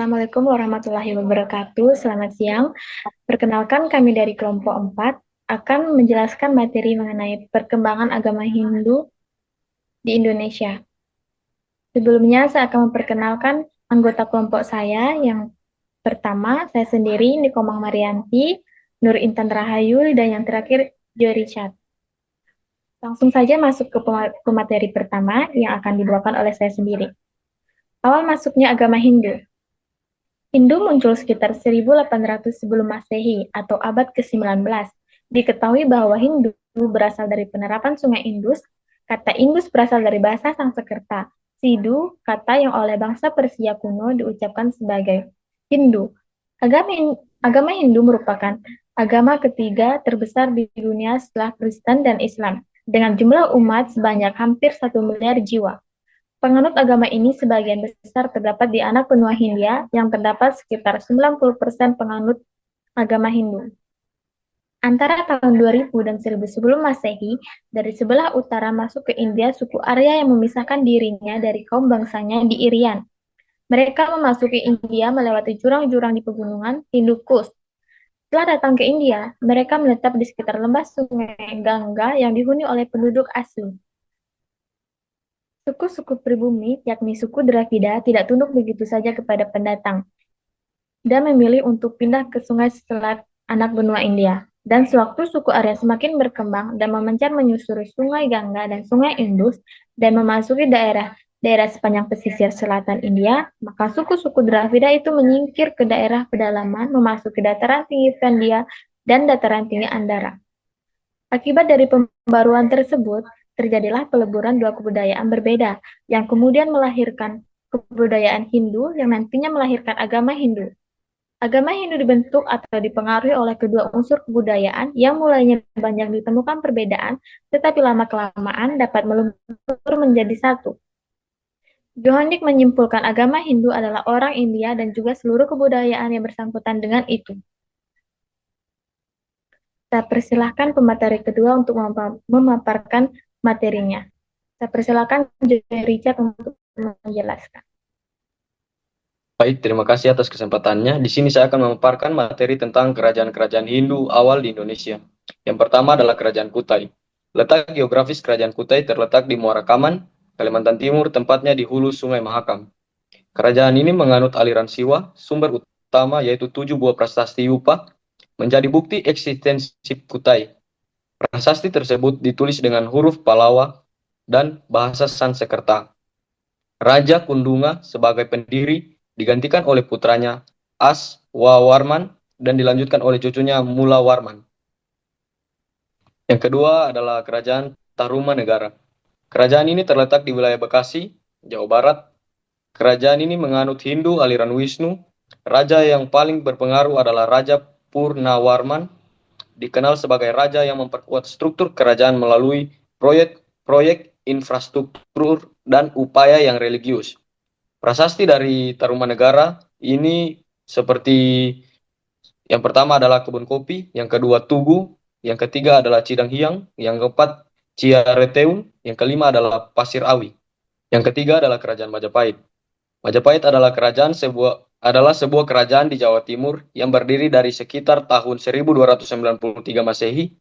Assalamualaikum warahmatullahi wabarakatuh. Selamat siang. Perkenalkan kami dari kelompok 4 akan menjelaskan materi mengenai perkembangan agama Hindu di Indonesia. Sebelumnya saya akan memperkenalkan anggota kelompok saya. Yang pertama, saya sendiri, Nikomang Marianti, Nur Intan Rahayu, dan yang terakhir, Joy Richard. Langsung saja masuk ke materi pertama yang akan dibawakan oleh saya sendiri. Awal masuknya agama Hindu. Hindu muncul sekitar 1800 sebelum Masehi atau abad ke-19. Diketahui bahwa Hindu berasal dari penerapan Sungai Indus. Kata Indus berasal dari bahasa Sanskerta. Sidhu, kata yang oleh bangsa Persia kuno diucapkan sebagai Hindu. Agama Hindu merupakan agama ketiga terbesar di dunia setelah Kristen dan Islam, dengan jumlah umat sebanyak hampir 1 miliar jiwa. Penganut agama ini sebagian besar terdapat di anak benua Hindia, yang terdapat sekitar 90% penganut agama Hindu. Antara tahun 2000 dan 1000 sebelum Masehi, dari sebelah utara masuk ke India suku Arya yang memisahkan dirinya dari kaum bangsanya di Irian. Mereka memasuki India melewati jurang-jurang di pegunungan Hindu Kush. Setelah datang ke India, mereka menetap di sekitar lembah sungai Gangga yang dihuni oleh penduduk asli. Suku-suku pribumi, yakni suku Dravida, tidak tunduk begitu saja kepada pendatang dan memilih untuk pindah ke sungai selat anak benua India. Dan sewaktu suku Arya semakin berkembang dan memencar menyusuri sungai Gangga dan sungai Indus dan memasuki daerah sepanjang pesisir selatan India, maka suku-suku Dravida itu menyingkir ke daerah pedalaman, memasuki dataran tinggi Vendia dan dataran tinggi Andara. Akibat dari pembaruan tersebut, terjadilah peleburan dua kebudayaan berbeda, yang kemudian melahirkan kebudayaan Hindu yang nantinya melahirkan agama Hindu. Agama Hindu dibentuk atau dipengaruhi oleh kedua unsur kebudayaan yang mulainya banyak ditemukan perbedaan, tetapi lama-kelamaan dapat melumur menjadi satu. Johannik menyimpulkan agama Hindu adalah orang India dan juga seluruh kebudayaan yang bersangkutan dengan itu. Saya persilahkan pemateri kedua untuk memaparkan materinya. Saya persilahkan Joy Richard untuk menjelaskan. Baik, terima kasih atas kesempatannya. Di sini saya akan memaparkan materi tentang kerajaan-kerajaan Hindu awal di Indonesia. Yang pertama adalah Kerajaan Kutai. Letak geografis Kerajaan Kutai terletak di Muara Kaman, Kalimantan Timur, tempatnya di hulu Sungai Mahakam. Kerajaan ini menganut aliran Siwa, sumber utama yaitu 7 buah prasasti Yupa, menjadi bukti eksistensi Kutai. Prasasti tersebut ditulis dengan huruf Palawa dan bahasa Sanskerta. Raja Kundunga sebagai pendiri digantikan oleh putranya Aswawarman dan dilanjutkan oleh cucunya Mulawarman. Yang kedua adalah Kerajaan Tarumanegara. Kerajaan ini terletak di wilayah Bekasi, Jawa Barat. Kerajaan ini menganut Hindu aliran Wisnu. Raja yang paling berpengaruh adalah Raja Purnawarman, dikenal sebagai raja yang memperkuat struktur kerajaan melalui proyek infrastruktur dan upaya yang religius. Prasasti dari Tarumanegara ini seperti yang pertama adalah kebun kopi, yang kedua Tugu, yang ketiga adalah Cidang Hiang, yang keempat Ciareteun, yang kelima adalah Pasir Awi. Yang ketiga adalah Kerajaan Majapahit. Majapahit adalah sebuah kerajaan di Jawa Timur yang berdiri dari sekitar tahun 1293 Masehi.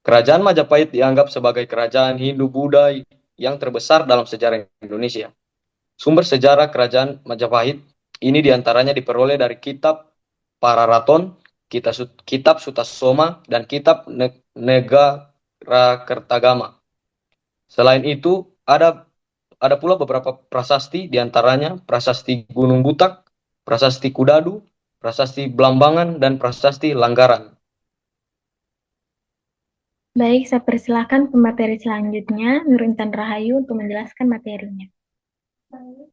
Kerajaan Majapahit dianggap sebagai kerajaan Hindu-Buddha yang terbesar dalam sejarah Indonesia. Sumber sejarah kerajaan Majapahit ini diantaranya diperoleh dari kitab Pararaton, kitab Sutasoma, dan kitab Negarakertagama. Selain itu, ada pula beberapa prasasti, diantaranya Prasasti Gunung Butak, Prasasti Kudadu, Prasasti Blambangan, dan Prasasti Langgaran. Baik, saya persilahkan pemateri selanjutnya, Nur Intan Rahayu, untuk menjelaskan materinya. Baik,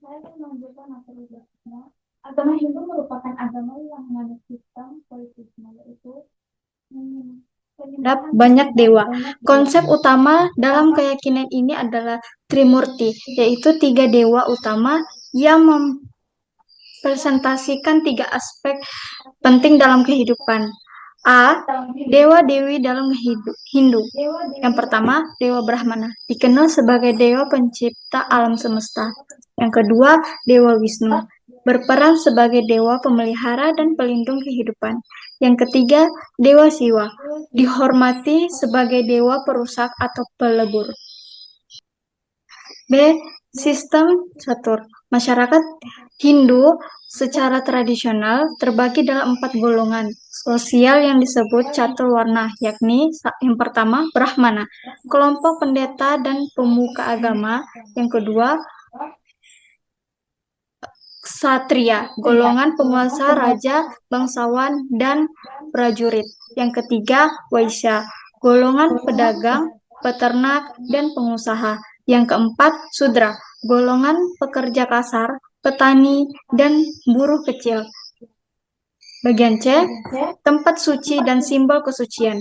saya akan melanjutkan materi berikutnya. Agama Hindu merupakan agama yang menganut sistem politisme, yaitu banyak dewa. Konsep utama dalam keyakinan ini adalah Trimurti, yaitu 3 dewa utama yang mempresentasikan 3 aspek penting dalam kehidupan. A. Dewa-dewi dalam Hindu. Yang pertama, Dewa Brahmana, dikenal sebagai dewa pencipta alam semesta. Yang kedua, Dewa Wisnu, berperan sebagai dewa pemelihara dan pelindung kehidupan. Yang ketiga, Dewa Siwa, dihormati sebagai dewa perusak atau pelebur. B. Sistem catur. Masyarakat Hindu secara tradisional terbagi dalam 4 golongan sosial yang disebut catur warna, yakni yang pertama Brahmana, kelompok pendeta dan pemuka agama. Yang kedua Ksatria, golongan penguasa, raja, bangsawan, dan prajurit. Yang ketiga Waisya, golongan pedagang, peternak, dan pengusaha. Yang keempat Sudra, golongan pekerja kasar, petani, dan buruh kecil. Bagian C, tempat suci dan simbol kesucian.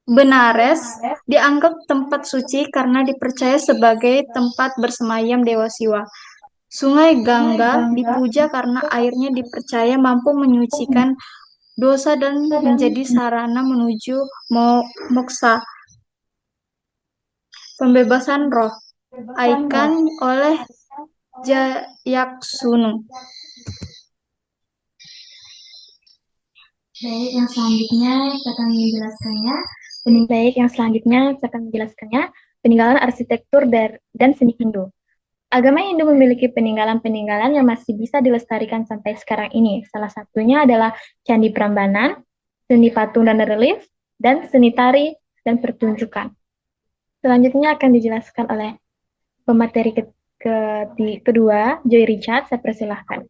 Benares dianggap tempat suci karena dipercaya sebagai tempat bersemayam Dewa Siwa. Sungai Gangga dipuja karena airnya dipercaya mampu menyucikan dosa dan menjadi sarana menuju moksa. Pembebasan roh, Aikan oleh Jayaksunu. Baik, yang selanjutnya saya akan menjelaskannya. Peninggalan arsitektur dan seni Hindu. Agama Hindu memiliki peninggalan-peninggalan yang masih bisa dilestarikan sampai sekarang ini. Salah satunya adalah Candi Prambanan, seni patung dan relief, dan seni tari dan pertunjukan. Selanjutnya akan dijelaskan oleh pemateri kedua, Joy Richard. Saya persilahkan.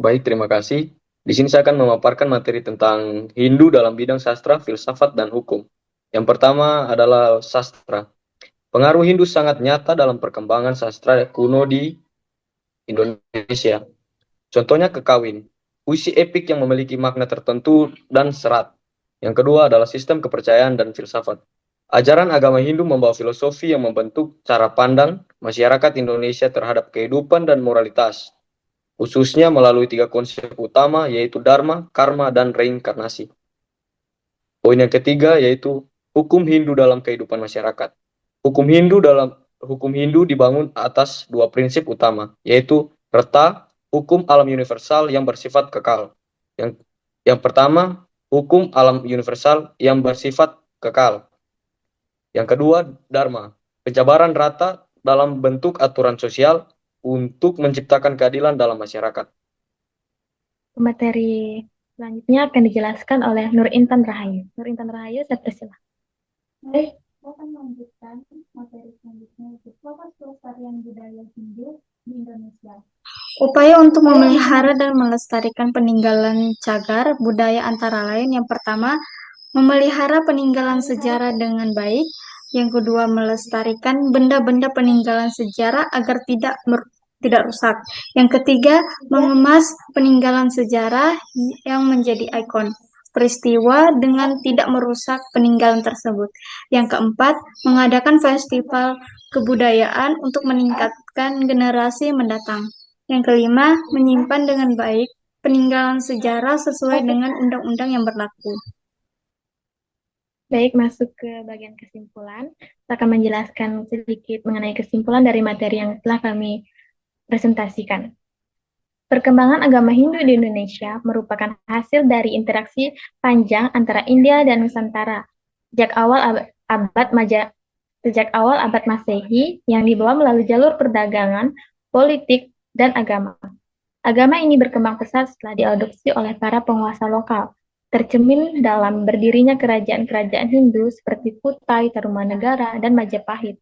Baik, terima kasih. Di sini saya akan memaparkan materi tentang Hindu dalam bidang sastra, filsafat, dan hukum. Yang pertama adalah sastra. Pengaruh Hindu sangat nyata dalam perkembangan sastra kuno di Indonesia. Contohnya Kekawin, puisi epik yang memiliki makna tertentu dan serat. Yang kedua adalah sistem kepercayaan dan filsafat. Ajaran agama Hindu membawa filosofi yang membentuk cara pandang masyarakat Indonesia terhadap kehidupan dan moralitas, khususnya melalui 3 konsep utama, yaitu Dharma, Karma, dan reinkarnasi. Poin yang ketiga yaitu hukum Hindu dalam kehidupan masyarakat. Hukum Hindu dibangun atas 2 prinsip utama, yaitu Reta, hukum alam universal yang bersifat kekal. Yang pertama, hukum alam universal yang bersifat kekal. Yang kedua, Dharma, penjabaran rata dalam bentuk aturan sosial untuk menciptakan keadilan dalam masyarakat. Materi selanjutnya akan dijelaskan oleh Nur Intan Rahayu. Nur Intan Rahayu, saya persilahkan. Baik, saya akan melanjutkan materi selanjutnya, yaitu fokus pelestarian budaya Hindu di Indonesia. Upaya untuk memelihara dan melestarikan peninggalan cagar budaya antara lain, yang pertama, memelihara peninggalan sejarah dengan baik. Yang kedua, melestarikan benda-benda peninggalan sejarah agar tidak rusak. Yang ketiga, mengemas peninggalan sejarah yang menjadi ikon peristiwa dengan tidak merusak peninggalan tersebut. Yang keempat, mengadakan festival kebudayaan untuk meningkatkan generasi mendatang. Yang kelima, menyimpan dengan baik peninggalan sejarah sesuai dengan undang-undang yang berlaku. Baik, masuk ke bagian kesimpulan. Saya akan menjelaskan sedikit mengenai kesimpulan dari materi yang telah kami presentasikan. Perkembangan agama Hindu di Indonesia merupakan hasil dari interaksi panjang antara India dan Nusantara sejak awal abad Masehi yang dibawa melalui jalur perdagangan, politik, dan agama. Agama ini berkembang pesat setelah diadopsi oleh para penguasa lokal, tercermin dalam berdirinya kerajaan-kerajaan Hindu seperti Kutai, Tarumanegara, dan Majapahit.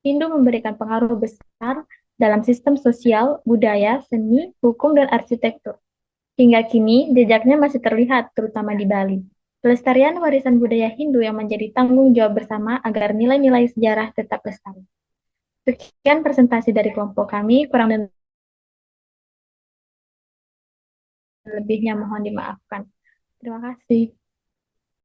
Hindu memberikan pengaruh besar dalam sistem sosial, budaya, seni, hukum, dan arsitektur. Hingga kini, jejaknya masih terlihat, terutama di Bali. Pelestarian warisan budaya Hindu yang menjadi tanggung jawab bersama agar nilai-nilai sejarah tetap lestari. Sekian presentasi dari kelompok kami, kurang dan lebihnya mohon dimaafkan. Terima kasih.